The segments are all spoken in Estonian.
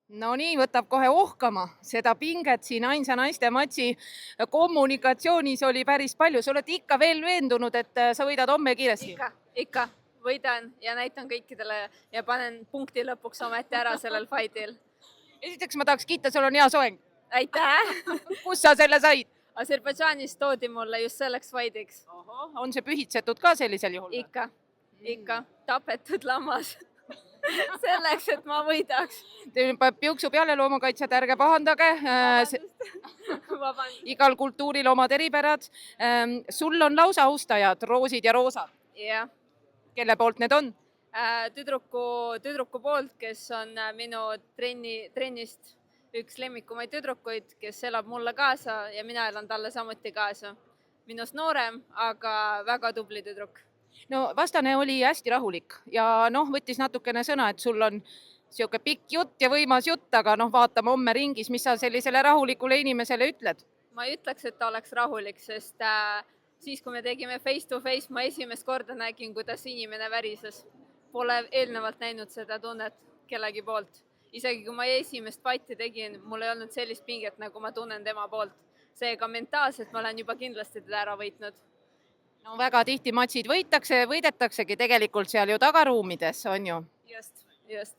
No nii, võtab kohe ohkama. Seda pinget siin ainsa naiste matši kommunikatsioonis oli päris palju. Sa oled ikka veel veendunud, et sa võidad homme kiiresti? Ikka. Võidan ja näitan kõikidele ja panen punkti lõpuks ometi ära sellel fightil. Esiteks ma tahaks kiita, sul on hea soeng. Aitäh! Kus sa selle said? Aserbaidžaanis toodi mulle just selleks fightiks. On see pühitsetud ka sellisel juhul? Ikka. Tapetud lammas. Selleks, et ma võidaks. Teil peab piuksu peale loomakaitsjad, ärge pahandage. Vabandust. Igal kultuuril omad eripärad. Sul on lausa austajad, roosid ja roosad. Jah. Kelle poolt need on? Tüdruku poolt, kes on minu trennist üks lemmikumaid tüdrukuid, kes elab mulle kaasa ja mina elan talle samuti kaasa. Minust noorem, aga väga tubli tüdruk. No vastane oli hästi rahulik ja võttis natukene sõna, et sul on siuke pikk jutt ja võimas jutt, aga vaatame homme ringis, mis sa sellisele rahulikule inimesele ütled? Ma ei ütleks, et ta oleks rahulik, sest siis, kui me tegime face to face, ma esimest korda nägin, kuidas inimene värises. Pole eelnevalt näinud seda tunnet kellegi poolt. Isegi kui ma esimest fighti tegin, mul ei olnud sellist pinget, nagu ma tunnen tema poolt. Seega mentaalselt ma olen juba kindlasti teda ära võitnud. No väga tihti matšid võidetaksegi tegelikult seal ju tagaruumides, on ju? Just.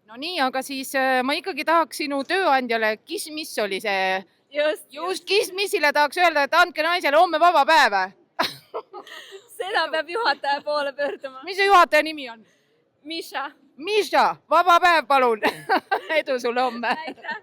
No nii, aga siis ma ikkagi tahaks sinu tööandjale, mis oli see? Just kismissile tahaks öelda, et andke naisele homme vaba päev. Seda peab juhataja poole pöörduma. Mis see juhataja nimi on? Misha. Misha, vaba päev palun. Edu sulle homme. Aitäh.